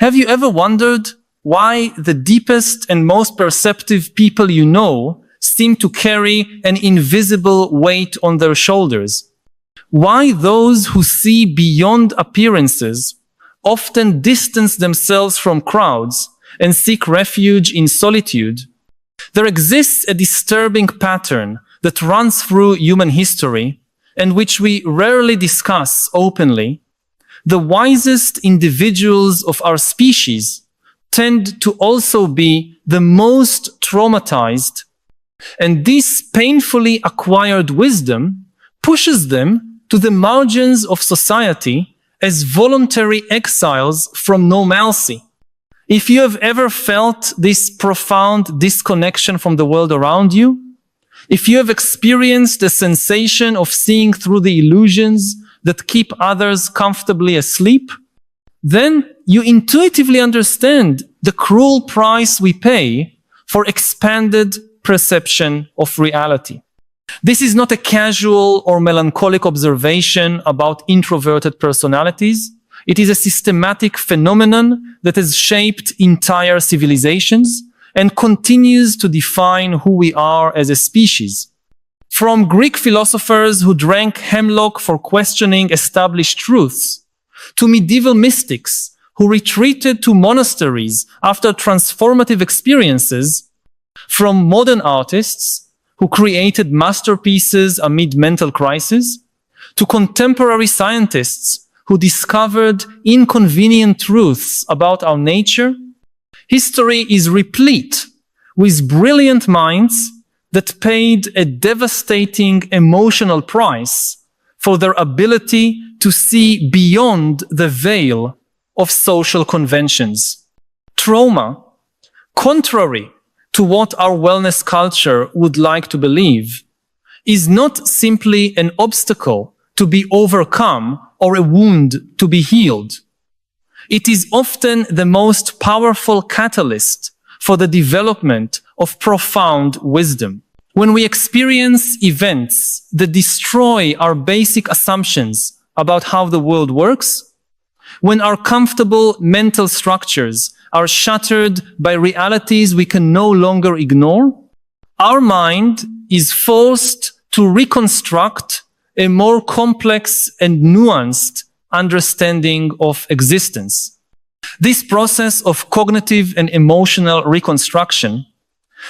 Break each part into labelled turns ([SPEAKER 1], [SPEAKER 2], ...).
[SPEAKER 1] Have you ever wondered why the deepest and most perceptive people you know seem to carry an invisible weight on their shoulders? Why those who see beyond appearances often distance themselves from crowds and seek refuge in solitude? There exists a disturbing pattern that runs through human history and which we rarely discuss openly. The wisest individuals of our species tend to also be the most traumatized, and this painfully acquired wisdom pushes them to the margins of society as voluntary exiles from normalcy. If you have ever felt this profound disconnection from the world around you, if you have experienced the sensation of seeing through the illusions that keep others comfortably asleep, then you intuitively understand the cruel price we pay for expanded perception of reality. This is not a casual or melancholic observation about introverted personalities. It is a systematic phenomenon that has shaped entire civilizations and continues to define who we are as a species. From Greek philosophers who drank hemlock for questioning established truths, to medieval mystics who retreated to monasteries after transformative experiences, from modern artists who created masterpieces amid mental crises, to contemporary scientists who discovered inconvenient truths about our nature, history is replete with brilliant minds that paid a devastating emotional price for their ability to see beyond the veil of social conventions. Trauma, contrary to what our wellness culture would like to believe, is not simply an obstacle to be overcome or a wound to be healed. It is often the most powerful catalyst for the development of profound wisdom. When we experience events that destroy our basic assumptions about how the world works, when our comfortable mental structures are shattered by realities we can no longer ignore, our mind is forced to reconstruct a more complex and nuanced understanding of existence. This process of cognitive and emotional reconstruction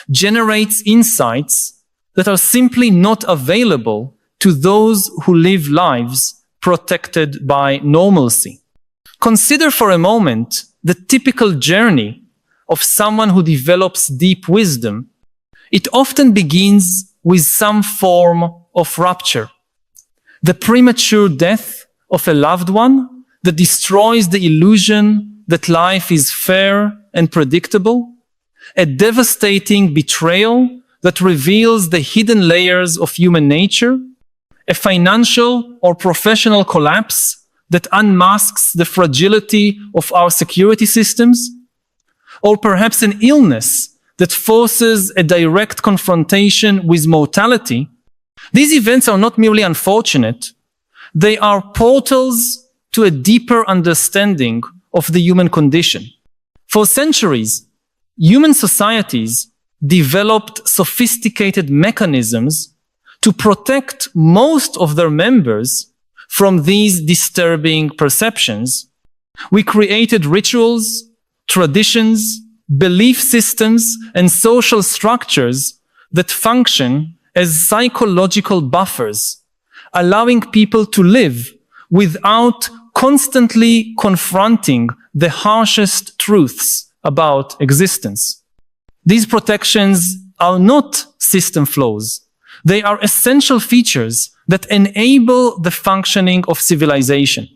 [SPEAKER 1] generates insights that are simply not available to those who live lives protected by normalcy. Consider for a moment the typical journey of someone who develops deep wisdom. It often begins with some form of rupture. The premature death of a loved one that destroys the illusion that life is fair and predictable, a devastating betrayal that reveals the hidden layers of human nature, a financial or professional collapse that unmasks the fragility of our security systems, or perhaps an illness that forces a direct confrontation with mortality. These events are not merely unfortunate, they are portals to a deeper understanding of the human condition. For centuries, human societies developed sophisticated mechanisms to protect most of their members from these disturbing perceptions. We created rituals, traditions, belief systems, and social structures that function as psychological buffers, allowing people to live without constantly confronting the harshest truths about existence. These protections are not system flaws. They are essential features that enable the functioning of civilization.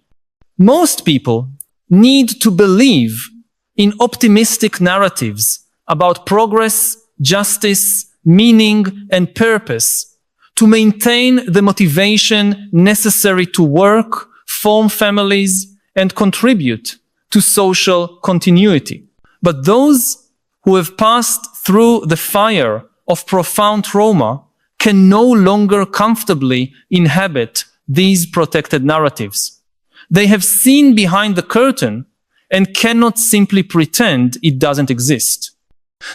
[SPEAKER 1] Most people need to believe in optimistic narratives about progress, justice, meaning, and purpose to maintain the motivation necessary to work, form families, and contribute to social continuity. But those who have passed through the fire of profound trauma can no longer comfortably inhabit these protected narratives. They have seen behind the curtain and cannot simply pretend it doesn't exist.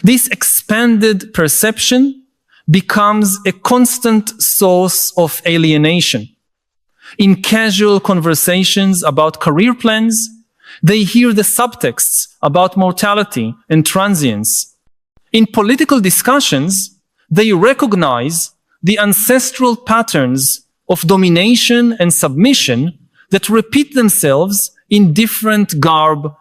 [SPEAKER 1] This expanded perception becomes a constant source of alienation. In casual conversations about career plans, they hear the subtexts about mortality and transience. In political discussions, they recognize the ancestral patterns of domination and submission that repeat themselves in different garb.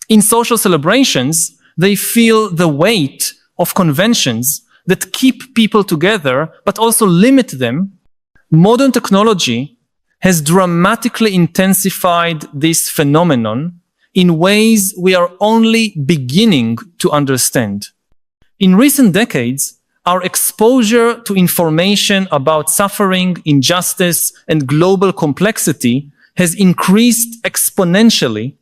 [SPEAKER 1] In social celebrations, they feel the weight of conventions that keep people together but also limit them. Modern technology has dramatically intensified this phenomenon in ways we are only beginning to understand. In recent decades, our exposure to information about suffering, injustice, and global complexity has increased exponentially.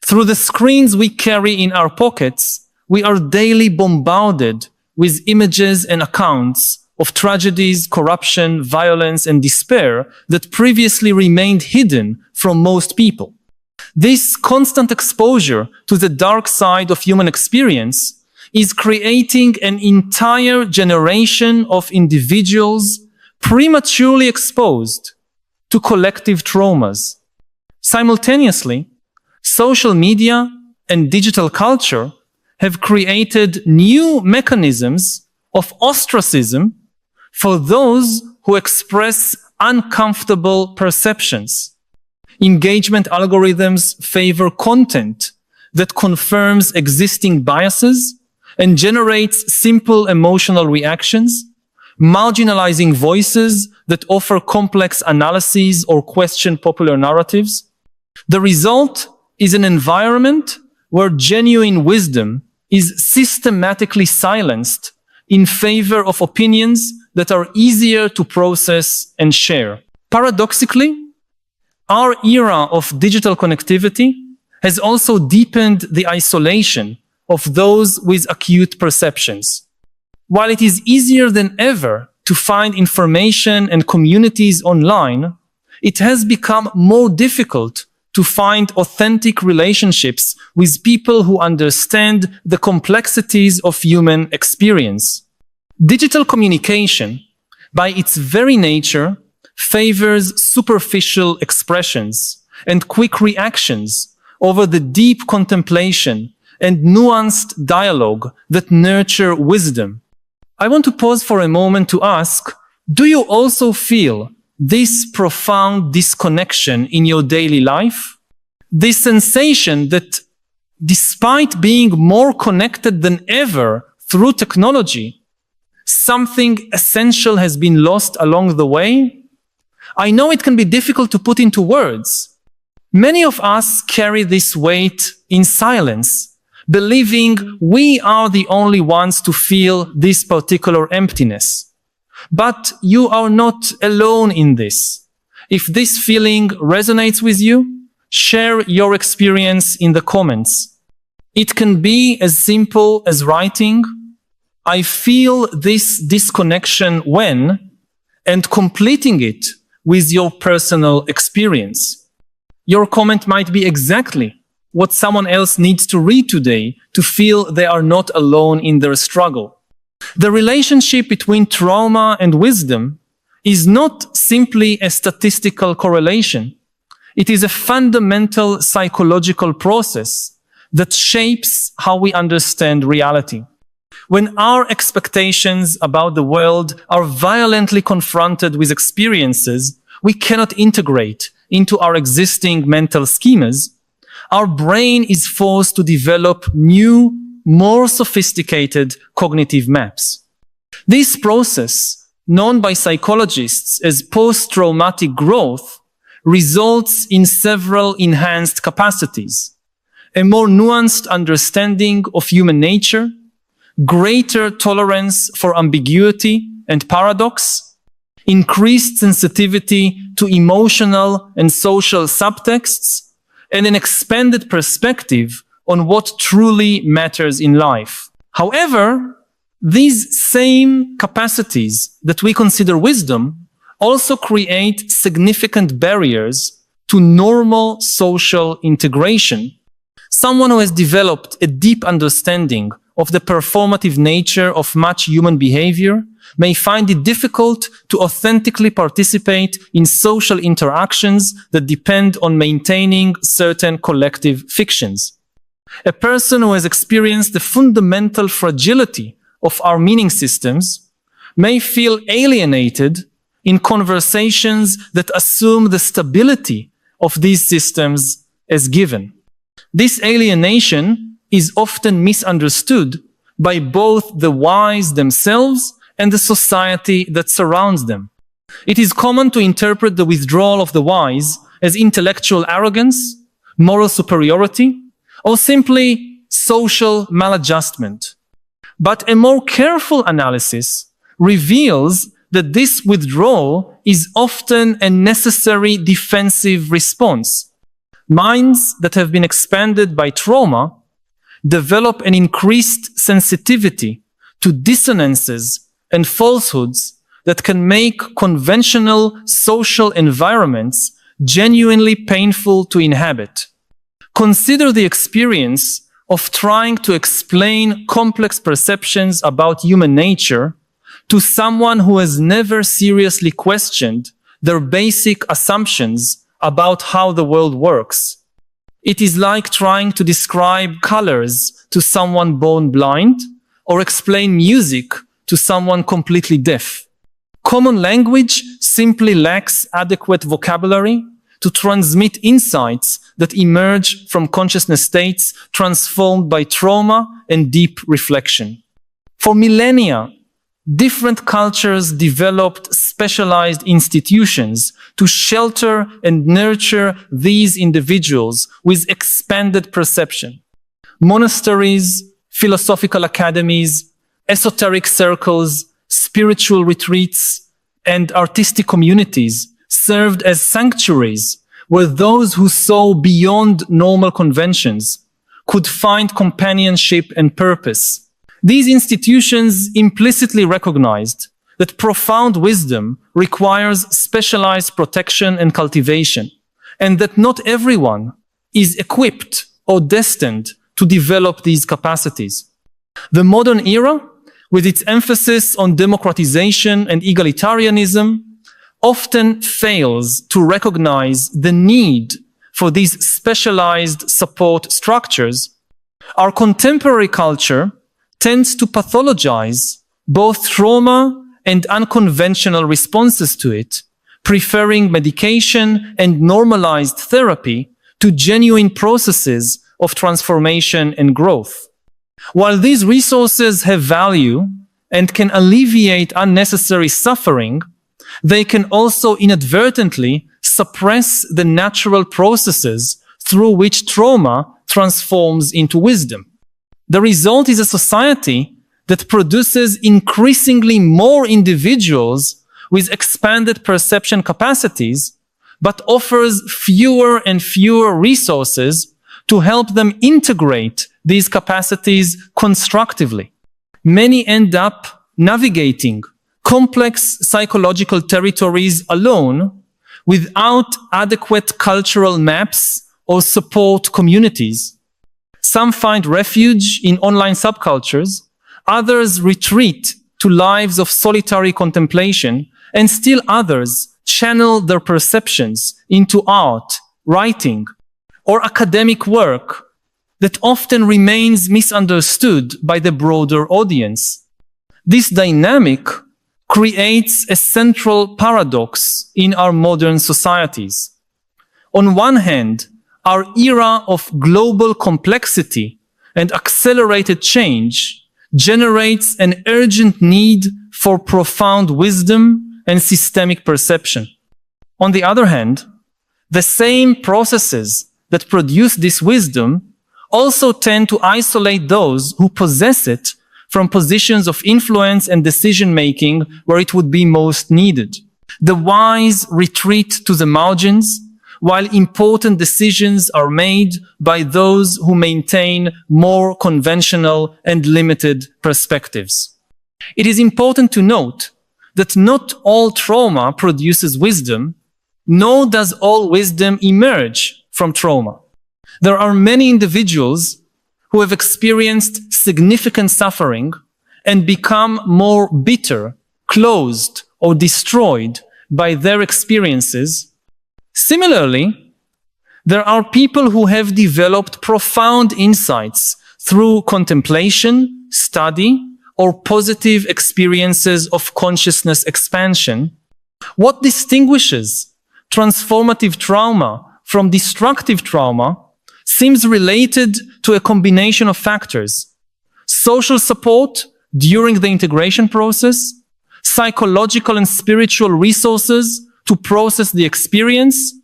[SPEAKER 1] Through the screens we carry in our pockets, we are daily bombarded with images and accounts of tragedies, corruption, violence, and despair that previously remained hidden from most people. This constant exposure to the dark side of human experience is creating an entire generation of individuals prematurely exposed to collective traumas. Simultaneously, social media and digital culture have created new mechanisms of ostracism for those who express uncomfortable perceptions. Engagement algorithms favor content that confirms existing biases and generates simple emotional reactions, marginalizing voices that offer complex analyses or question popular narratives. The result is an environment where genuine wisdom is systematically silenced in favor of opinions that are easier to process and share. Paradoxically, our era of digital connectivity has also deepened the isolation of those with acute perceptions. While it is easier than ever to find information and communities online, it has become more difficult to find authentic relationships with people who understand the complexities of human experience. Digital communication, by its very nature, favors superficial expressions and quick reactions over the deep contemplation and nuanced dialogue that nurture wisdom. I want to pause for a moment to ask, do you also feel this profound disconnection in your daily life? This sensation that despite being more connected than ever through technology, something essential has been lost along the way? I know it can be difficult to put into words. Many of us carry this weight in silence, believing we are the only ones to feel this particular emptiness. But you are not alone in this. If this feeling resonates with you, share your experience in the comments. It can be as simple as writing, "I feel this disconnection when," and completing it with your personal experience. Your comment might be exactly what someone else needs to read today to feel they are not alone in their struggle. The relationship between trauma and wisdom is not simply a statistical correlation. It is a fundamental psychological process that shapes how we understand reality. When our expectations about the world are violently confronted with experiences we cannot integrate into our existing mental schemas, our brain is forced to develop new, more sophisticated cognitive maps. This process, known by psychologists as post-traumatic growth, results in several enhanced capacities: a more nuanced understanding of human nature, greater tolerance for ambiguity and paradox, increased sensitivity to emotional and social subtexts, and an expanded perspective on what truly matters in life. However, these same capacities that we consider wisdom also create significant barriers to normal social integration. Someone who has developed a deep understanding of the performative nature of much human behavior may find it difficult to authentically participate in social interactions that depend on maintaining certain collective fictions. A person who has experienced the fundamental fragility of our meaning systems may feel alienated in conversations that assume the stability of these systems as given. This alienation is often misunderstood by both the wise themselves and the society that surrounds them. It is common to interpret the withdrawal of the wise as intellectual arrogance, moral superiority, or simply social maladjustment. But a more careful analysis reveals that this withdrawal is often a necessary defensive response. Minds that have been expanded by trauma develop an increased sensitivity to dissonances and falsehoods that can make conventional social environments genuinely painful to inhabit. Consider the experience of trying to explain complex perceptions about human nature to someone who has never seriously questioned their basic assumptions about how the world works. It is like trying to describe colors to someone born blind or explain music to someone completely deaf. Common language simply lacks adequate vocabulary to transmit insights that emerge from consciousness states transformed by trauma and deep reflection. For millennia, different cultures developed specialized institutions to shelter and nurture these individuals with expanded perception. Monasteries, philosophical academies, esoteric circles, spiritual retreats, and artistic communities served as sanctuaries where those who saw beyond normal conventions could find companionship and purpose. These institutions implicitly recognized that profound wisdom requires specialized protection and cultivation, and that not everyone is equipped or destined to develop these capacities. The modern era, with its emphasis on democratization and egalitarianism, often fails to recognize the need for these specialized support structures. Our contemporary culture tends to pathologize both trauma and unconventional responses to it, preferring medication and normalized therapy to genuine processes of transformation and growth. While these resources have value and can alleviate unnecessary suffering, they can also inadvertently suppress the natural processes through which trauma transforms into wisdom. The result is a society that produces increasingly more individuals with expanded perception capacities, but offers fewer and fewer resources to help them integrate these capacities constructively. Many end up navigating complex psychological territories alone without adequate cultural maps or support communities. Some find refuge in online subcultures, others retreat to lives of solitary contemplation, and still others channel their perceptions into art, writing, or academic work that often remains misunderstood by the broader audience. This dynamic creates a central paradox in our modern societies. On one hand, our era of global complexity and accelerated change generates an urgent need for profound wisdom and systemic perception. On the other hand, the same processes that produce this wisdom also tend to isolate those who possess it from positions of influence and decision-making where it would be most needed. The wise retreat to the margins, while important decisions are made by those who maintain more conventional and limited perspectives. It is important to note that not all trauma produces wisdom, nor does all wisdom emerge from trauma. There are many individuals who have experienced significant suffering and become more bitter, closed, or destroyed by their experiences. Similarly, there are people who have developed profound insights through contemplation, study, or positive experiences of consciousness expansion. What distinguishes transformative trauma from destructive trauma seems related to a combination of factors: social support during the integration process, psychological and spiritual resources to process the experience,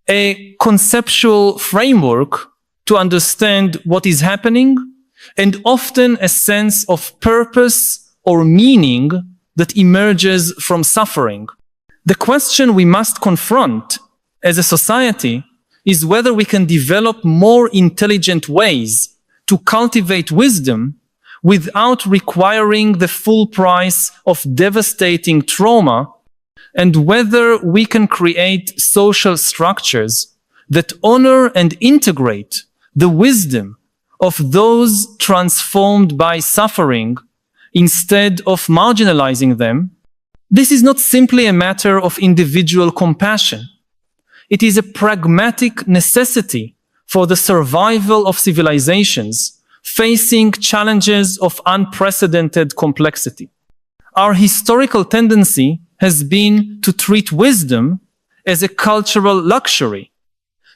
[SPEAKER 1] a conceptual framework to understand what is happening, and often a sense of purpose or meaning that emerges from suffering. The question we must confront as a society is whether we can develop more intelligent ways to cultivate wisdom without requiring the full price of devastating trauma, and whether we can create social structures that honor and integrate the wisdom of those transformed by suffering instead of marginalizing them. This is not simply a matter of individual compassion. It is a pragmatic necessity for the survival of civilizations facing challenges of unprecedented complexity. Our historical tendency has been to treat wisdom as a cultural luxury,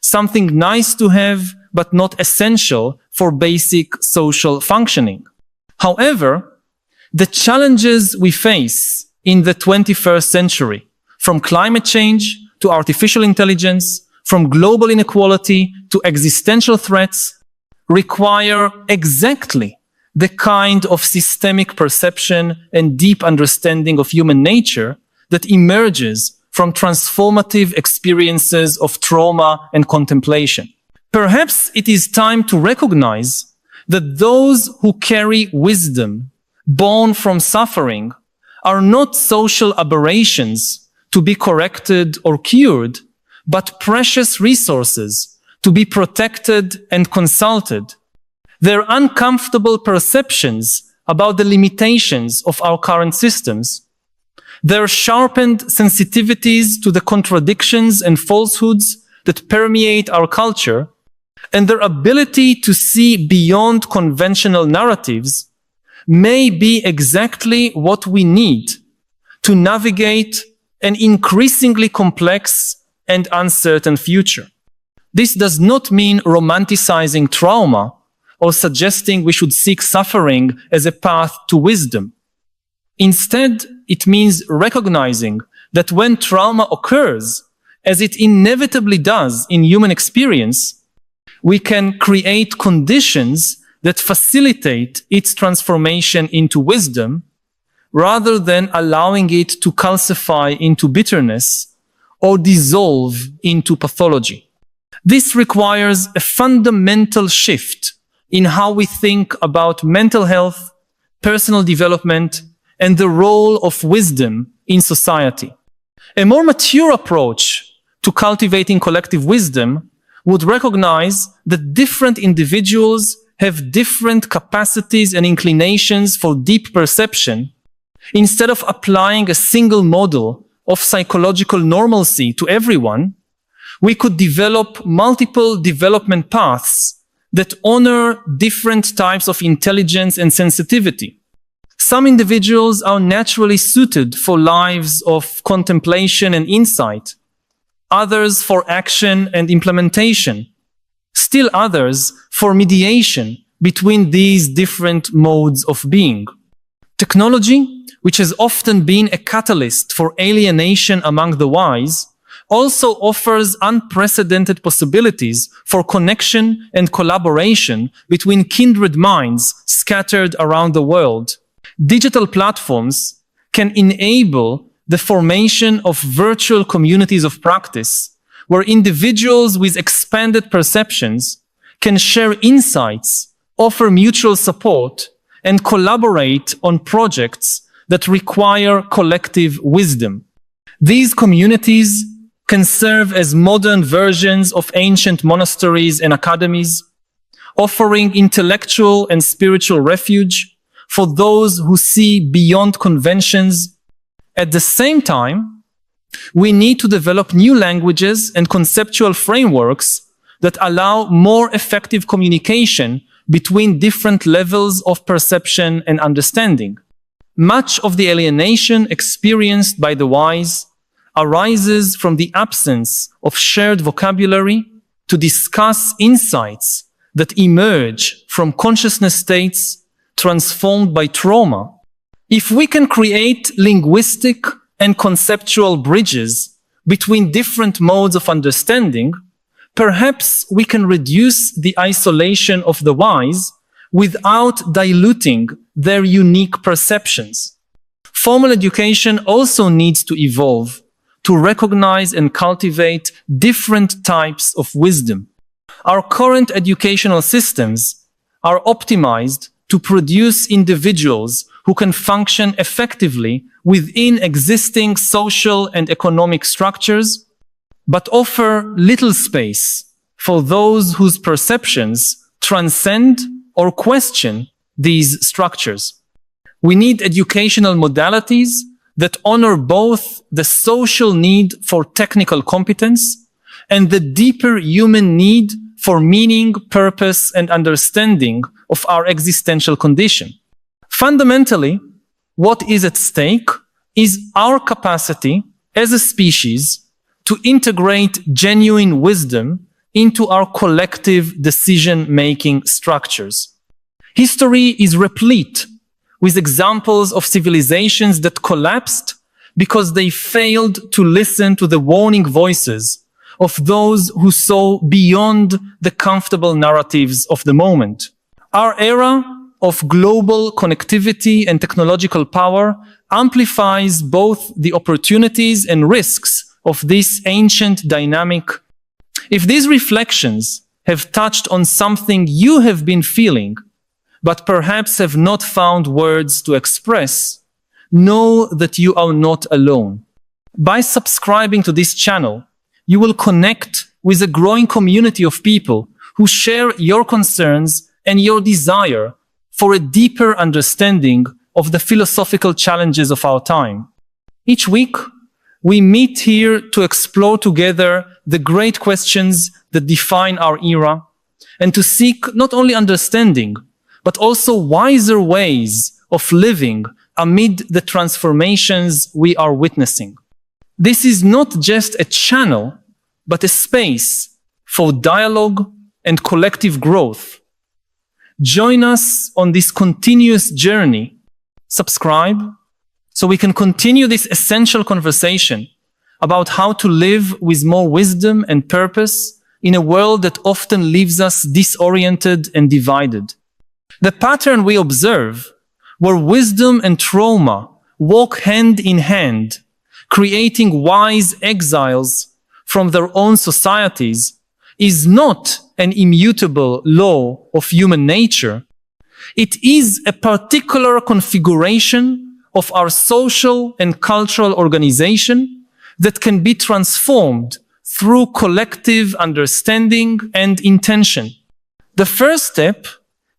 [SPEAKER 1] something nice to have but not essential for basic social functioning. However, the challenges we face in the 21st century, from climate change to artificial intelligence, from global inequality to existential threats, require exactly the kind of systemic perception and deep understanding of human nature that emerges from transformative experiences of trauma and contemplation. Perhaps it is time to recognize that those who carry wisdom born from suffering are not social aberrations to be corrected or cured, but precious resources to be protected and consulted. Their uncomfortable perceptions about the limitations of our current systems, their sharpened sensitivities to the contradictions and falsehoods that permeate our culture, and their ability to see beyond conventional narratives may be exactly what we need to navigate an increasingly complex and uncertain future. This does not mean romanticizing trauma or suggesting we should seek suffering as a path to wisdom. Instead, it means recognizing that when trauma occurs, as it inevitably does in human experience, we can create conditions that facilitate its transformation into wisdom, rather than allowing it to calcify into bitterness or dissolve into pathology. This requires a fundamental shift in how we think about mental health, personal development, and the role of wisdom in society. A more mature approach to cultivating collective wisdom would recognize that different individuals have different capacities and inclinations for deep perception. Instead of applying a single model of psychological normalcy to everyone, we could develop multiple development paths that honor different types of intelligence and sensitivity. Some individuals are naturally suited for lives of contemplation and insight, others for action and implementation, still others for mediation between these different modes of being. Technology, which has often been a catalyst for alienation among the wise, also offers unprecedented possibilities for connection and collaboration between kindred minds scattered around the world. Digital platforms can enable the formation of virtual communities of practice, where individuals with expanded perceptions can share insights, offer mutual support, and collaborate on projects that require collective wisdom. These communities can serve as modern versions of ancient monasteries and academies, offering intellectual and spiritual refuge for those who see beyond conventions. At the same time, we need to develop new languages and conceptual frameworks that allow more effective communication between different levels of perception and understanding. Much of the alienation experienced by the wise arises from the absence of shared vocabulary to discuss insights that emerge from consciousness states transformed by trauma. If we can create linguistic and conceptual bridges between different modes of understanding, perhaps we can reduce the isolation of the wise without diluting their unique perceptions. Formal education also needs to evolve to recognize and cultivate different types of wisdom. Our current educational systems are optimized to produce individuals who can function effectively within existing social and economic structures, but offer little space for those whose perceptions transcend or question these structures. We need educational modalities that honor both the social need for technical competence and the deeper human need for meaning, purpose, and understanding of our existential condition. Fundamentally, what is at stake is our capacity as a species to integrate genuine wisdom into our collective decision-making structures. History is replete with examples of civilizations that collapsed because they failed to listen to the warning voices of those who saw beyond the comfortable narratives of the moment. Our era of global connectivity and technological power amplifies both the opportunities and risks of this ancient dynamic. If these reflections have touched on something you have been feeling, but perhaps have not found words to express, know that you are not alone. By subscribing to this channel, you will connect with a growing community of people who share your concerns and your desire for a deeper understanding of the philosophical challenges of our time. Each week, we meet here to explore together the great questions that define our era and to seek not only understanding, but also wiser ways of living amid the transformations we are witnessing. This is not just a channel, but a space for dialogue and collective growth. Join us on this continuous journey. Subscribe so we can continue this essential conversation about how to live with more wisdom and purpose in a world that often leaves us disoriented and divided. The pattern we observe, where wisdom and trauma walk hand in hand, creating wise exiles from their own societies, is not an immutable law of human nature. It is a particular configuration of our social and cultural organization that can be transformed through collective understanding and intention. The first step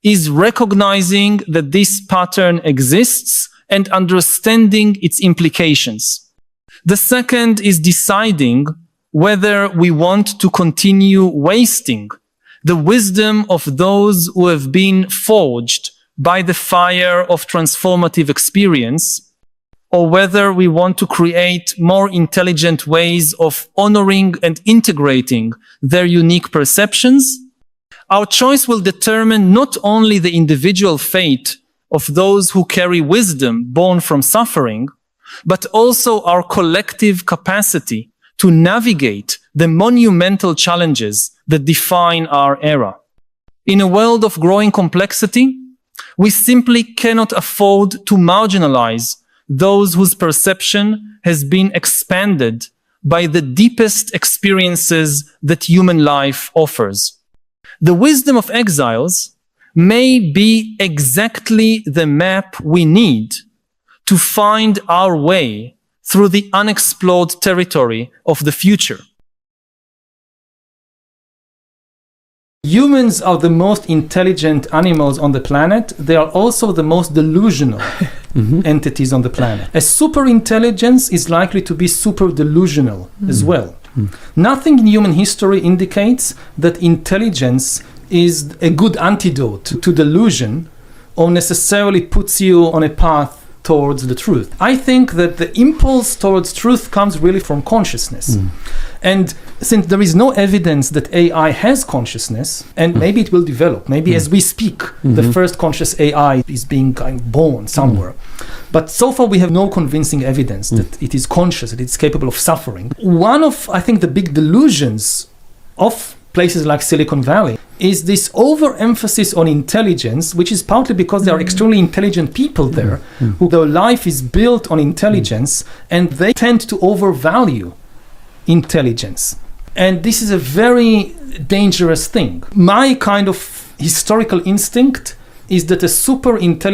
[SPEAKER 1] is recognizing that this pattern exists and understanding its implications. The second is deciding whether we want to continue wasting the wisdom of those who have been forged by the fire of transformative experience, or whether we want to create more intelligent ways of honoring and integrating their unique perceptions. Our choice will determine not only the individual fate of those who carry wisdom born from suffering, but also our collective capacity to navigate the monumental challenges that define our era. In a world of growing complexity, we simply cannot afford to marginalize those whose perception has been expanded by the deepest experiences that human life offers. The wisdom of exiles may be exactly the map we need to find our way through the unexplored territory of the future. Humans are the most intelligent animals on the planet. They are also the most delusional entities on the planet. A super intelligence is likely to be super delusional as well. Nothing in human history indicates that intelligence is a good antidote to delusion or necessarily puts you on a path towards the truth. I think that the impulse towards truth comes really from consciousness. And since there is no evidence that AI has consciousness, and maybe it will develop, maybe as we speak, the first conscious AI is being born somewhere. But so far we have no convincing evidence that it is conscious, that it's capable of suffering. One of, I think, the big delusions of places like Silicon Valley is this overemphasis on intelligence, which is partly because there are extremely intelligent people there who their life is built on intelligence, and they tend to overvalue intelligence. And this is a very dangerous thing. My kind of historical instinct is that a super intelligent